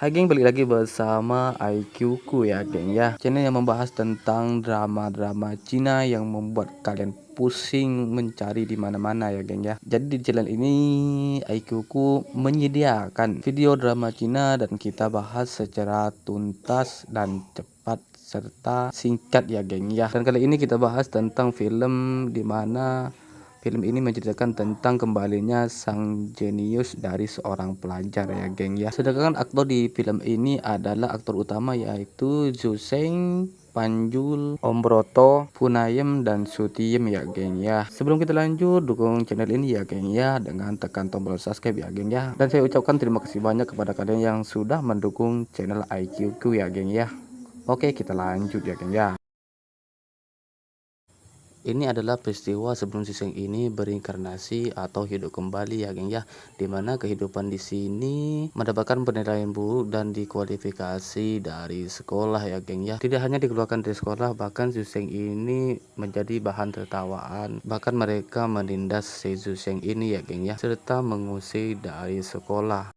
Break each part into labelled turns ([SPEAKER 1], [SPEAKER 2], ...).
[SPEAKER 1] Hai geng, balik lagi bersama IQ ku ya geng ya. Channel yang membahas tentang drama-drama Cina yang membuat kalian pusing mencari di mana-mana ya geng ya. Jadi di channel ini IQ ku menyediakan video drama Cina dan kita bahas secara tuntas dan cepat serta singkat ya geng ya. Dan kali ini kita bahas tentang film di mana film ini menceritakan tentang kembalinya sang jenius dari seorang pelajar ya geng ya. Sedangkan aktor di film ini adalah aktor utama yaitu Zhu Sheng, Panjul, Om Broto, Funayem, dan Sutiem ya geng ya. Sebelum kita lanjut, dukung channel ini ya geng ya dengan tekan tombol subscribe ya geng ya. Dan saya ucapkan terima kasih banyak kepada kalian yang sudah mendukung channel IQ ku ya geng ya. Oke, kita lanjut ya geng ya. Ini adalah peristiwa sebelum si Sheng ini berinkarnasi atau hidup kembali ya geng ya, dimana kehidupan di sini mendapatkan penilaian buruk dan dikualifikasi dari sekolah ya geng ya. Tidak hanya dikeluarkan dari sekolah, bahkan si Sheng ini menjadi bahan tertawaan, bahkan mereka menindas si Sheng ini ya geng ya, serta mengusir dari sekolah.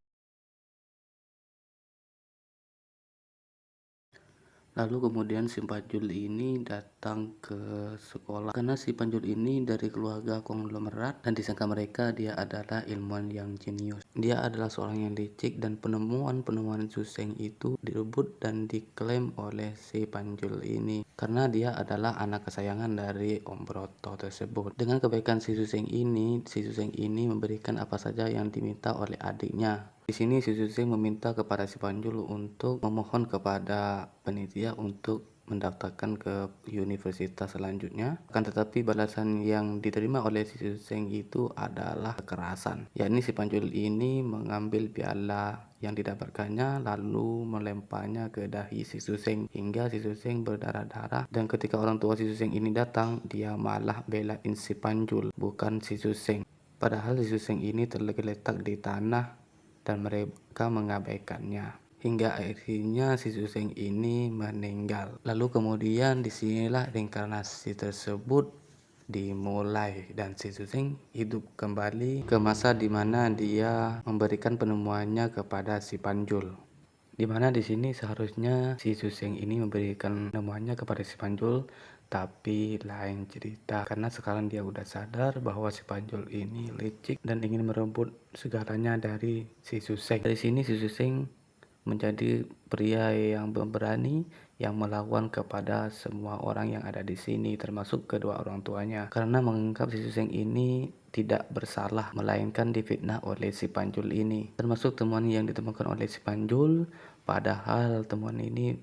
[SPEAKER 1] Lalu kemudian si Panjul ini datang ke sekolah karena si Panjul ini dari keluarga konglomerat dan disangka mereka dia adalah ilmuwan yang jenius. Dia adalah seorang yang licik dan penemuan-penemuan Suseng itu direbut dan diklaim oleh si Panjul ini karena dia adalah anak kesayangan dari Om Broto tersebut. Dengan kebaikan si Suseng ini memberikan apa saja yang diminta oleh adiknya. Di sini si Suseng meminta kepada si Panjul untuk memohon kepada panitia untuk mendaftarkan ke universitas selanjutnya. Akan tetapi balasan yang diterima oleh si Suseng itu adalah kekerasan. Yakni si Panjul ini mengambil piala yang didapatkannya lalu melemparnya ke dahi si Suseng hingga si Suseng berdarah-darah, dan ketika orang tua si Suseng ini datang, dia malah belain si Panjul bukan si Suseng. Padahal si Suseng ini tergeletak di tanah dan mereka mengabaikannya hingga akhirnya si Suseng ini meninggal. Lalu kemudian disinilah reinkarnasi tersebut dimulai dan si Suseng hidup kembali ke masa dimana dia memberikan penemuannya kepada si Panjul. Dimana di sini seharusnya si Suseng ini memberikan penemuannya kepada si Panjul, tapi lain cerita karena sekarang dia udah sadar bahwa si Panjul ini licik dan ingin merebut segalanya dari si Suseng. Dari sini si Suseng menjadi pria yang berani yang melawan kepada semua orang yang ada di sini, termasuk kedua orang tuanya, karena menganggap si Suseng ini tidak bersalah melainkan difitnah oleh si Panjul ini, termasuk temuan yang ditemukan oleh si Panjul, padahal temuan ini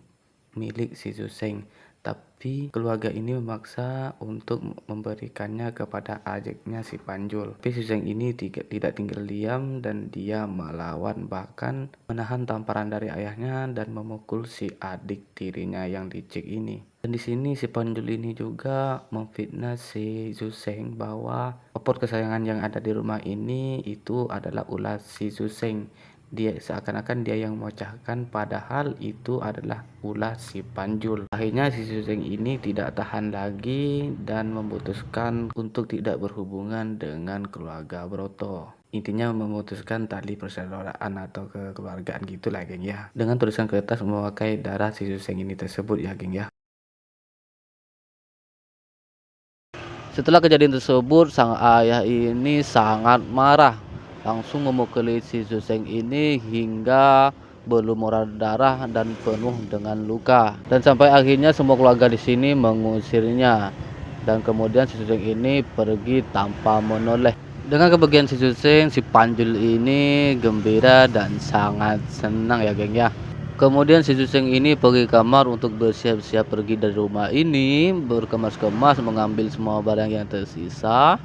[SPEAKER 1] milik si Suseng, tapi keluarga ini memaksa untuk memberikannya kepada adiknya si Panjul. Tapi Suseng ini tidak tinggal diam dan dia melawan, bahkan menahan tamparan dari ayahnya dan memukul si adik tirinya yang licik ini. Dan di sini si Panjul ini juga memfitnah si Suseng bahwa popor kesayangan yang ada di rumah ini itu adalah ulas si Suseng. Dia seakan-akan dia yang memecahkan, padahal itu adalah ulah si Panjul. Akhirnya si Suseng ini tidak tahan lagi dan memutuskan untuk tidak berhubungan dengan keluarga Broto. Intinya memutuskan tali persaudaraan atau kekeluargaan gitulah geng ya, dengan tulisan kertas memakai darah si Suseng ini tersebut ya geng ya. Setelah kejadian tersebut, sang ayah ini sangat marah, langsung memukuli si Suseng ini hingga berlumuran darah dan penuh dengan luka. Dan sampai akhirnya semua keluarga di sini mengusirnya. Dan kemudian si Suseng ini pergi tanpa menoleh. Dengan kepergian si Suseng, si Panjul ini gembira dan sangat senang ya geng ya. Kemudian si Suseng ini pergi kamar untuk bersiap-siap pergi dari rumah ini, berkemas-kemas mengambil semua barang yang tersisa.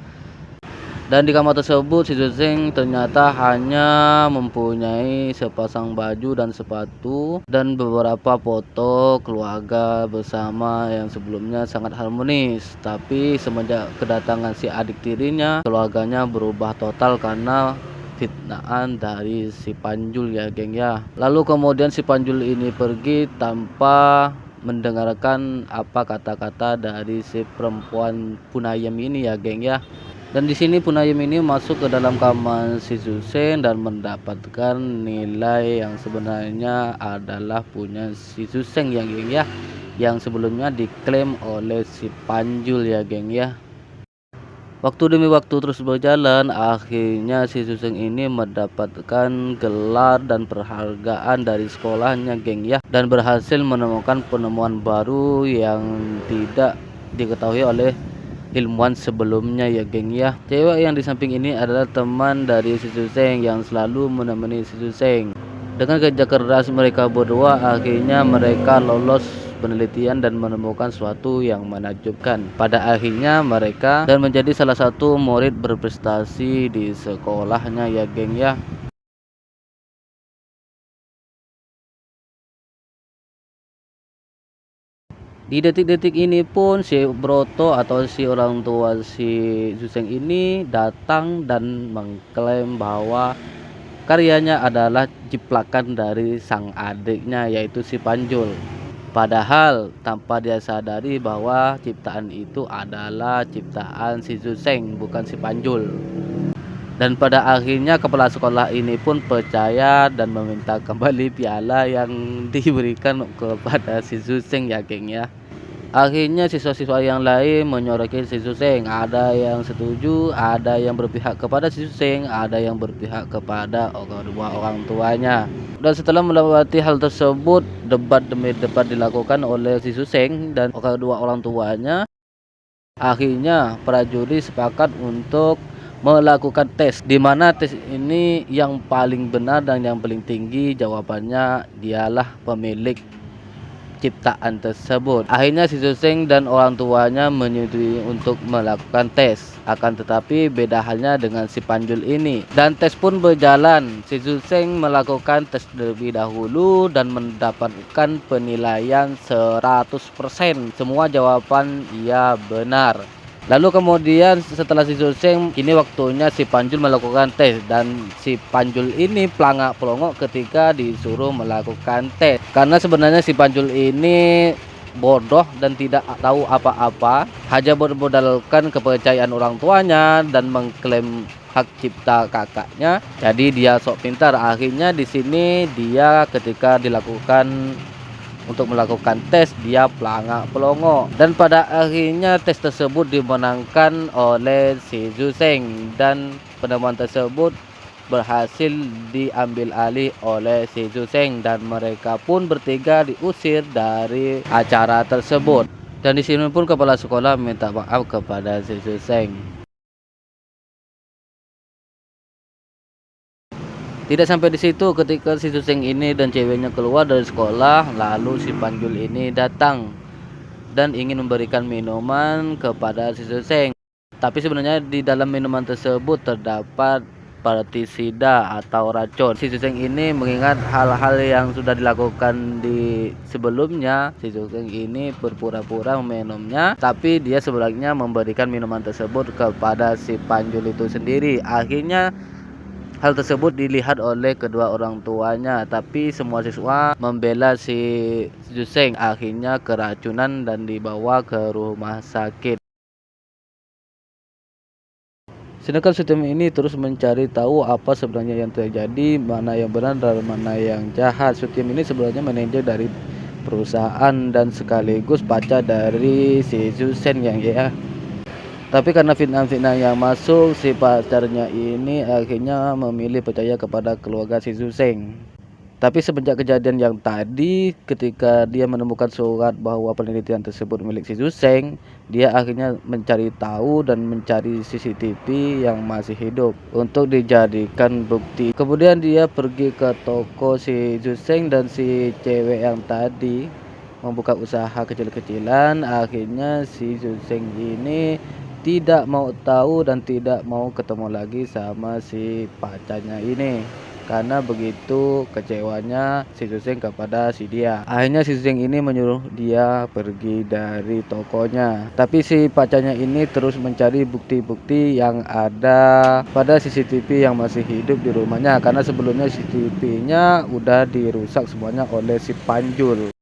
[SPEAKER 1] Dan di kamar tersebut si Suseng ternyata hanya mempunyai sepasang baju dan sepatu dan beberapa foto keluarga bersama yang sebelumnya sangat harmonis. Tapi semenjak kedatangan si adik tirinya, keluarganya berubah total karena fitnaan dari si Panjul ya geng ya. Lalu kemudian si Panjul ini pergi tanpa mendengarkan apa kata-kata dari si perempuan Funayem ini ya geng ya. Dan di sini pun Ayam ini masuk ke dalam kamar si Susen dan mendapatkan nilai yang sebenarnya adalah punya si Susen ya geng ya, yang sebelumnya diklaim oleh si Panjul ya geng ya. Waktu demi waktu terus berjalan, akhirnya si Susen ini mendapatkan gelar dan penghargaan dari sekolahnya geng ya, dan berhasil menemukan penemuan baru yang tidak diketahui oleh ilmuwan sebelumnya ya geng ya. Cewek yang di samping ini adalah teman dari si Suseng yang selalu menemani si Suseng. Dengan kerja keras mereka berdua, akhirnya mereka lolos penelitian dan menemukan sesuatu yang menakjubkan. Pada akhirnya mereka dan menjadi salah satu murid berprestasi di sekolahnya ya geng ya. Di detik-detik ini pun si Broto atau si orang tua si Suseng ini datang dan mengklaim bahwa karyanya adalah ciplakan dari sang adiknya yaitu si Panjul. Padahal tanpa dia sadari bahwa ciptaan itu adalah ciptaan si Suseng bukan si Panjul. Dan pada akhirnya kepala sekolah ini pun percaya dan meminta kembali piala yang diberikan kepada si Suseng ya geng ya. Akhirnya siswa-siswa yang lain menyoroti si Suseng. Ada yang setuju, ada yang berpihak kepada si Suseng, ada yang berpihak kepada kedua orang tuanya. Dan setelah melewati hal tersebut, debat demi debat dilakukan oleh si Suseng dan kedua orang tuanya. Akhirnya para juri sepakat untuk melakukan tes, di mana tes ini yang paling benar dan yang paling tinggi jawabannya dialah pemilik ciptaan tersebut. Akhirnya si Suseng dan orang tuanya menyetujui untuk melakukan tes. Akan tetapi beda halnya dengan si Panjul ini. Dan tes pun berjalan. Si Suseng melakukan tes terlebih dahulu dan mendapatkan penilaian 100%. Semua jawaban ia benar. Lalu kemudian setelah si Suseng, kini waktunya si Panjul melakukan tes, dan si Panjul ini pelangak-pelongok ketika disuruh melakukan tes. Karena sebenarnya si Panjul ini bodoh dan tidak tahu apa-apa, hanya bermodalkan kepercayaan orang tuanya dan mengklaim hak cipta kakaknya. Jadi dia sok pintar. Akhirnya di sini dia ketika dilakukan untuk melakukan tes dia pelangak pelongo, dan pada akhirnya tes tersebut dimenangkan oleh si Suseng dan penemuan tersebut berhasil diambil alih oleh si Suseng dan mereka pun bertiga diusir dari acara tersebut. Dan di sini pun kepala sekolah minta maaf kepada si Suseng. Tidak sampai di situ, ketika si Suseng ini dan ceweknya keluar dari sekolah, lalu si Panjul ini datang dan ingin memberikan minuman kepada si Suseng. Tapi sebenarnya di dalam minuman tersebut terdapat partisida atau racun. Si Suseng ini mengingat hal-hal yang sudah dilakukan di sebelumnya. Si Suseng ini berpura-pura meminumnya, tapi dia sebenarnya memberikan minuman tersebut kepada si Panjul itu sendiri. Akhirnya hal tersebut dilihat oleh kedua orang tuanya, tapi semua siswa membela si Juseng. Akhirnya keracunan dan dibawa ke rumah sakit. Sedangkan sistem ini terus mencari tahu apa sebenarnya yang terjadi, mana yang benar dan mana yang jahat. Sistem ini sebenarnya manajer dari perusahaan dan sekaligus pacar dari si Jusen yang ya. Tapi karena fitnah-fitnah yang masuk, si pacarnya ini akhirnya memilih percaya kepada keluarga si Suseng. Tapi semenjak kejadian yang tadi, ketika dia menemukan surat bahwa penelitian tersebut milik si Suseng, dia akhirnya mencari tahu dan mencari CCTV yang masih hidup untuk dijadikan bukti. Kemudian dia pergi ke toko si Suseng dan si cewek yang tadi membuka usaha kecil-kecilan. Akhirnya si Suseng ini tidak mau tahu dan tidak mau ketemu lagi sama si pacarnya ini, karena begitu kecewanya si Suseng kepada si dia. Akhirnya si Suseng ini menyuruh dia pergi dari tokonya, tapi si pacarnya ini terus mencari bukti-bukti yang ada pada CCTV yang masih hidup di rumahnya, karena sebelumnya CCTV-nya udah dirusak semuanya oleh si Panjul.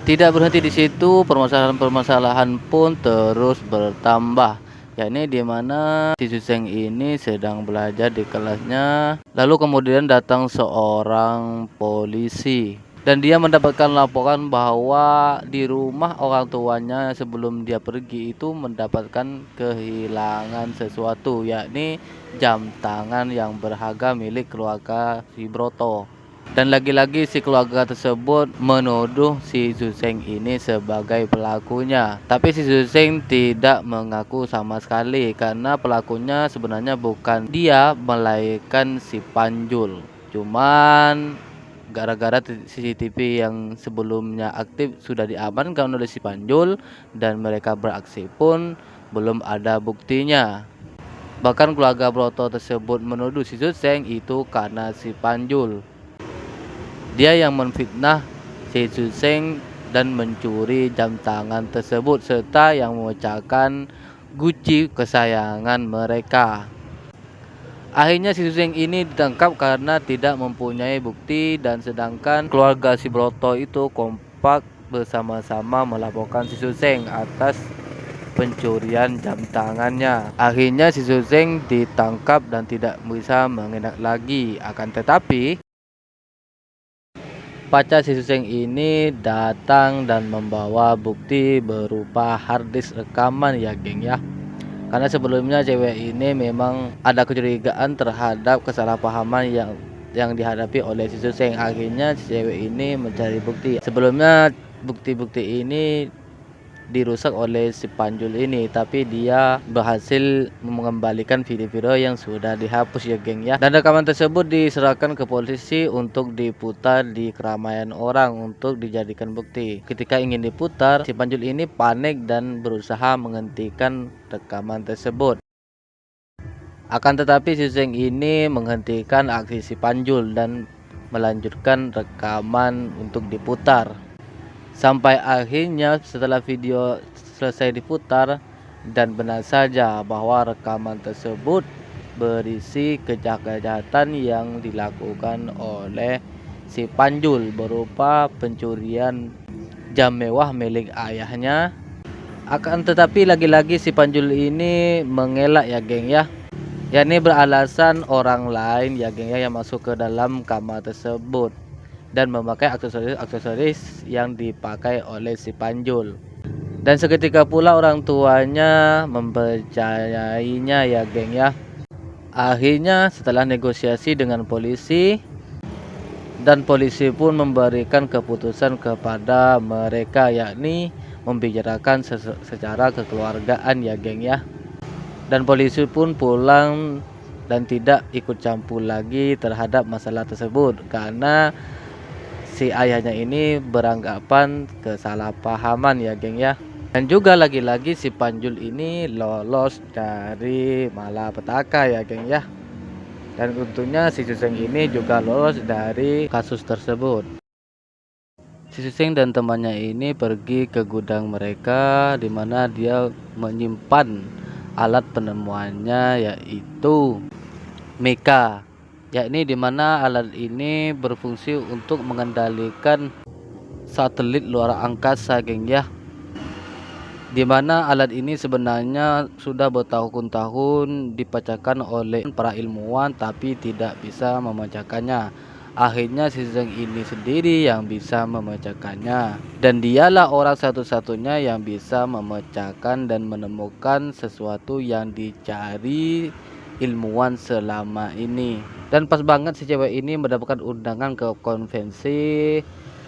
[SPEAKER 1] Tidak berhenti di situ, permasalahan-permasalahan pun terus bertambah. yakni di mana si Suseng ini sedang belajar di kelasnya. Lalu kemudian datang seorang polisi dan dia mendapatkan laporan bahwa di rumah orang tuanya sebelum dia pergi itu mendapatkan kehilangan sesuatu, yakni jam tangan yang berharga milik keluarga si Broto. Dan lagi-lagi si keluarga tersebut menuduh si Suseng ini sebagai pelakunya. Tapi si Suseng tidak mengaku sama sekali karena pelakunya sebenarnya bukan dia melainkan si Panjul. Cuman gara-gara CCTV yang sebelumnya aktif sudah diamankan oleh si Panjul dan mereka beraksi pun belum ada buktinya. Bahkan keluarga Broto tersebut menuduh si Suseng itu karena si Panjul. Dia yang menfitnah si Suseng dan mencuri jam tangan tersebut serta yang memecahkan guci kesayangan mereka. Akhirnya si Suseng ini ditangkap karena tidak mempunyai bukti dan sedangkan keluarga si Broto itu kompak bersama-sama melaporkan si Suseng atas pencurian jam tangannya. Akhirnya si Suseng ditangkap dan tidak bisa mengelak lagi. Akan tetapi pacar si Suseng ini datang dan membawa bukti berupa harddisk rekaman ya geng ya. Karena sebelumnya cewek ini memang ada kecurigaan terhadap kesalahpahaman yang dihadapi oleh si Suseng. Akhirnya si cewek ini mencari bukti. Sebelumnya bukti-bukti ini dirusak oleh si Panjul ini, tapi dia berhasil mengembalikan video-video yang sudah dihapus ya geng ya. Dan rekaman tersebut diserahkan ke polisi untuk diputar di keramaian orang untuk dijadikan bukti. Ketika ingin diputar, si Panjul ini panik dan berusaha menghentikan rekaman tersebut. Akan tetapi si Suseng ini menghentikan aksi si Panjul dan melanjutkan rekaman untuk diputar. Sampai akhirnya setelah video selesai diputar dan benar saja bahwa rekaman tersebut berisi kejahatan yang dilakukan oleh si Panjul berupa pencurian jam mewah milik ayahnya. Akan tetapi lagi-lagi si Panjul ini mengelak ya geng ya. Yakni beralasan orang lain ya geng ya yang masuk ke dalam kamar tersebut dan memakai aksesoris yang dipakai oleh si Panjul. Dan seketika pula orang tuanya mempercayainya ya geng ya. Akhirnya setelah negosiasi dengan polisi dan polisi pun memberikan keputusan kepada mereka yakni membicarakan secara kekeluargaan ya geng ya. Dan polisi pun pulang dan tidak ikut campur lagi terhadap masalah tersebut karena si ayahnya ini beranggapan kesalahpahaman ya geng ya. Dan juga lagi-lagi si Panjul ini lolos dari malapetaka ya geng ya. Dan untungnya si Suseng ini juga lolos dari kasus tersebut. Si Suseng dan temannya ini pergi ke gudang mereka di mana dia menyimpan alat penemuannya yaitu Mecha, yakni di mana alat ini berfungsi untuk mengendalikan satelit luar angkasa geng ya. Di mana alat ini sebenarnya sudah bertahun-tahun dipecahkan oleh para ilmuwan tapi tidak bisa memecahkannya. Akhirnya si Zeng ini sendiri yang bisa memecahkannya. Dan dialah orang satu-satunya yang bisa memecahkan dan menemukan sesuatu yang dicari ilmuwan selama ini. Dan pas banget si cewek ini mendapatkan undangan ke konvensi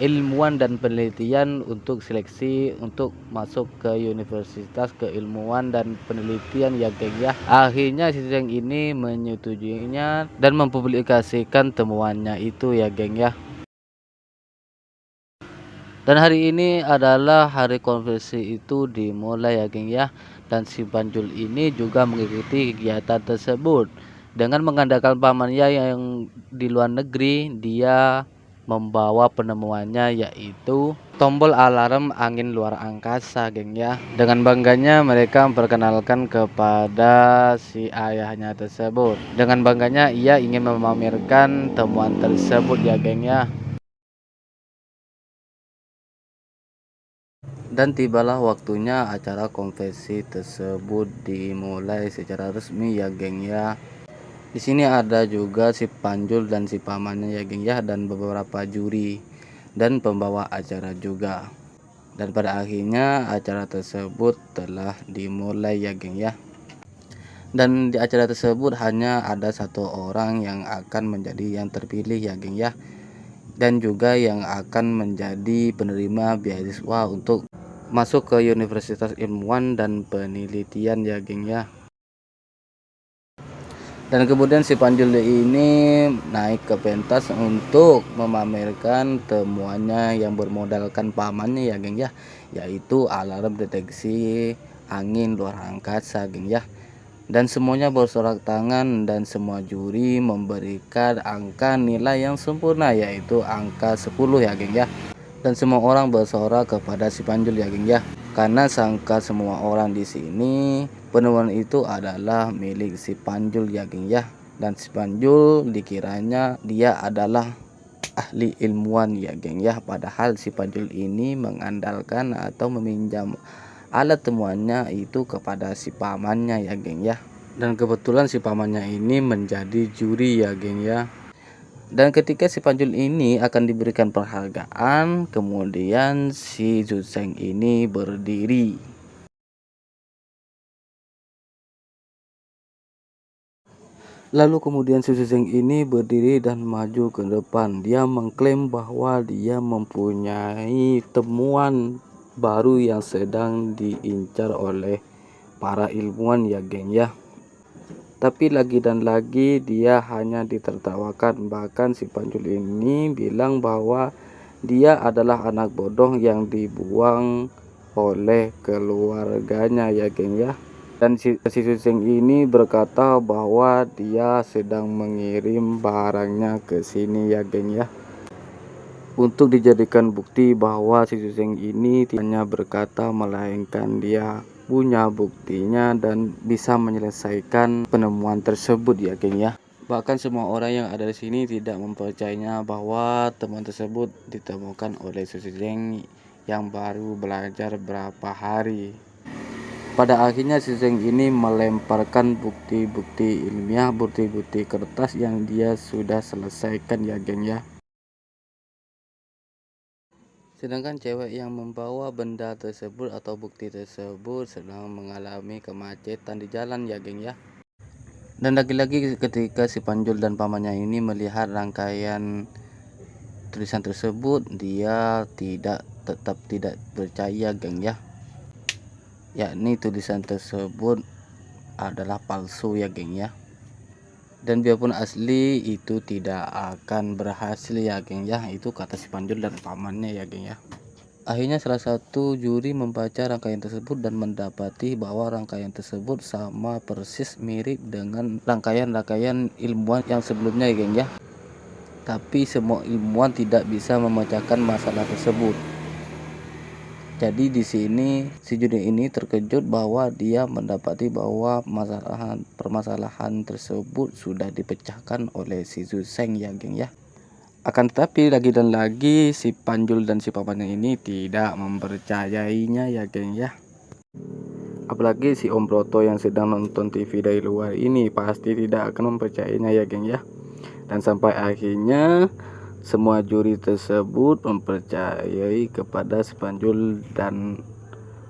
[SPEAKER 1] ilmuwan dan penelitian untuk seleksi untuk masuk ke universitas keilmuan dan penelitian ya geng ya. Akhirnya si Zeng ini menyetujuinya dan mempublikasikan temuannya itu ya geng ya. Dan hari ini adalah hari konferensi itu dimulai ya geng ya. Dan si Panjul ini juga mengikuti kegiatan tersebut dengan mengandalkan pamannya yang di luar negeri. Dia membawa penemuannya yaitu tombol alarm angin luar angkasa geng ya. Dengan bangganya mereka memperkenalkan kepada si ayahnya tersebut. Dengan bangganya ia ingin memamerkan temuan tersebut ya geng ya. Dan tibalah waktunya acara konvensi tersebut dimulai secara resmi ya geng ya. Di sini ada juga si Panjul dan si pamannya ya geng ya, dan beberapa juri dan pembawa acara juga. Dan pada akhirnya acara tersebut telah dimulai ya geng ya. Dan di acara tersebut hanya ada satu orang yang akan menjadi yang terpilih ya geng ya, dan juga yang akan menjadi penerima beasiswa untuk masuk ke Universitas Ilmuwan dan Penelitian ya geng ya. Dan kemudian si Panjul ini naik ke pentas untuk memamerkan temuannya yang bermodalkan pamannya ya geng ya, yaitu alarm deteksi angin luar angkasa geng ya. Dan semuanya bersorak tangan dan semua juri memberikan angka nilai yang sempurna, yaitu angka 10 ya geng ya. Dan semua orang bersorak kepada si Panjul ya geng ya, karena sangka semua orang di sini penemuan itu adalah milik si Panjul ya geng ya. Dan si Panjul dikiranya dia adalah ahli ilmuwan ya geng ya, padahal si Panjul ini mengandalkan atau meminjam alat temuannya itu kepada si pamannya ya geng ya. Dan kebetulan si pamannya ini menjadi juri ya geng ya. Dan ketika si Panjul ini akan diberikan penghargaan, kemudian si Zuseng ini berdiri. Lalu kemudian si Zuseng ini berdiri dan maju ke depan. Dia mengklaim bahwa dia mempunyai temuan baru yang sedang diincar oleh para ilmuwan ya geng ya. Tapi lagi dan lagi dia hanya ditertawakan. Bahkan si Panjul ini bilang bahwa dia adalah anak bodoh yang dibuang oleh keluarganya ya geng ya. Dan si Suseng ini berkata bahwa dia sedang mengirim barangnya ke sini ya geng ya, untuk dijadikan bukti bahwa si Suseng ini tidak hanya berkata, melainkan dia punya buktinya dan bisa menyelesaikan penemuan tersebut ya geng ya. Bahkan semua orang yang ada di sini tidak mempercayainya bahwa temuan tersebut ditemukan oleh si Suseng yang baru belajar berapa hari. Pada akhirnya si Zeng ini melemparkan bukti-bukti ilmiah, bukti-bukti kertas yang dia sudah selesaikan ya geng ya. Sedangkan cewek yang membawa benda tersebut atau bukti tersebut sedang mengalami kemacetan di jalan ya geng ya. Dan lagi-lagi ketika si Panjul dan pamannya ini melihat rangkaian tulisan tersebut, dia tetap tidak percaya geng ya. Yakni tulisan tersebut adalah palsu ya geng ya. Dan biarpun asli itu tidak akan berhasil ya geng ya, itu kata si Panjul dan pamannya ya geng ya. Akhirnya salah satu juri membaca rangkaian tersebut dan mendapati bahwa rangkaian tersebut sama persis mirip dengan rangkaian ilmuwan yang sebelumnya ya geng ya. Tapi semua ilmuwan tidak bisa memecahkan masalah tersebut. Jadi di sini si juri ini terkejut bahwa dia mendapati bahwa permasalahan tersebut sudah dipecahkan oleh si Zuseng ya geng ya. Akan tetapi lagi dan lagi si Panjul dan si pamannya ini tidak mempercayainya ya geng ya. Apalagi si Om Proto yang sedang nonton TV dari luar ini pasti tidak akan mempercayainya ya geng ya. Dan sampai akhirnya semua juri tersebut mempercayai kepada si Panjul dan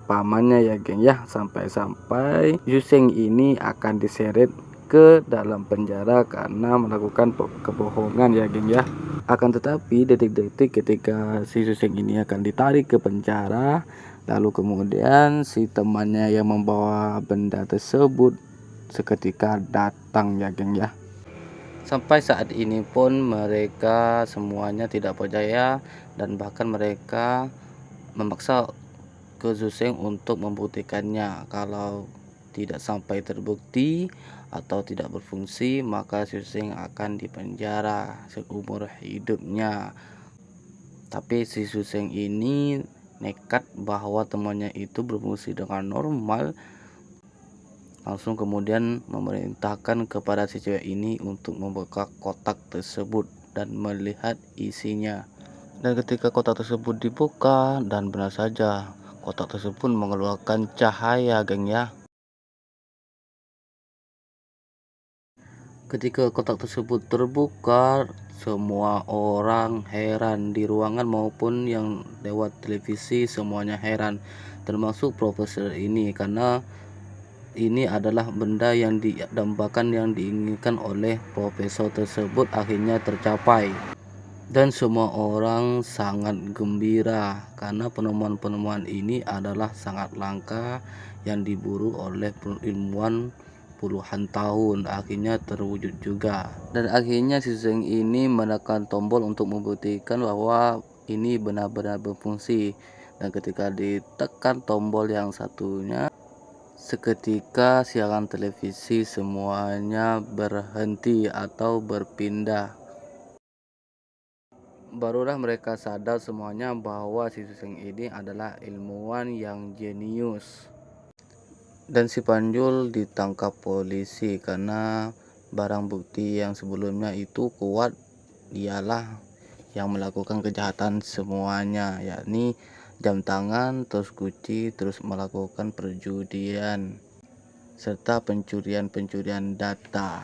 [SPEAKER 1] pamannya ya geng ya, sampai-sampai Zuseng ini akan diseret ke dalam penjara karena melakukan kebohongan ya geng ya. Akan tetapi detik-detik ketika si Zuseng ini akan ditarik ke penjara, lalu kemudian si temannya yang membawa benda tersebut seketika datang ya geng ya. Sampai saat ini pun mereka semuanya tidak percaya dan bahkan mereka memaksa ke Zuseng untuk membuktikannya. Kalau tidak sampai terbukti atau tidak berfungsi, maka Zuseng akan dipenjara seumur hidupnya. Tapi si Zuseng ini nekat bahwa temannya itu berfungsi dengan normal. Langsung kemudian memerintahkan kepada si cewek ini untuk membuka kotak tersebut dan melihat isinya. Dan ketika kotak tersebut dibuka, dan benar saja Kotak tersebut mengeluarkan cahaya, geng ya. Ketika kotak tersebut terbuka, semua orang heran di ruangan maupun yang lewat televisi, semuanya heran, termasuk profesor ini, karena ini adalah benda yang didambakan, yang diinginkan oleh profesor tersebut akhirnya tercapai. Dan semua orang sangat gembira karena penemuan-penemuan ini adalah sangat langka yang diburu oleh ilmuwan puluhan tahun, akhirnya terwujud juga. Dan akhirnya si Zeng ini menekan tombol untuk membuktikan bahwa ini benar-benar berfungsi. Dan ketika ditekan tombol yang satunya, seketika siaran televisi semuanya berhenti atau berpindah. Barulah mereka sadar semuanya bahwa si Suseng ini adalah ilmuwan yang jenius. Dan si Panjul ditangkap polisi karena barang bukti yang sebelumnya itu kuat, dialah yang melakukan kejahatan semuanya, yakni jam tangan, terus kunci, terus melakukan perjudian serta pencurian data.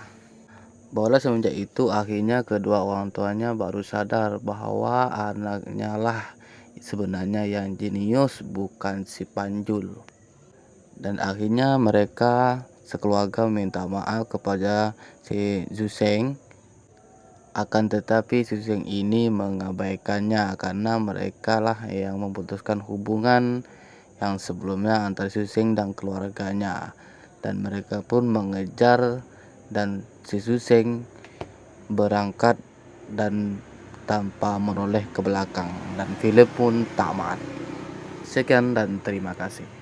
[SPEAKER 1] Bahwa semenjak itu akhirnya kedua orang tuanya baru sadar bahwa anaknya lah sebenarnya yang jenius, bukan si Panjul. Dan akhirnya mereka sekeluarga minta maaf kepada si Zuseng, akan tetapi Zuseng ini mengabaikannya karena mereka lah yang memutuskan hubungan yang sebelumnya antara Zuseng dan keluarganya. Dan mereka pun mengejar, dan si Zuseng berangkat dan tanpa menoleh ke belakang, dan film pun tamat. Sekian dan terima kasih.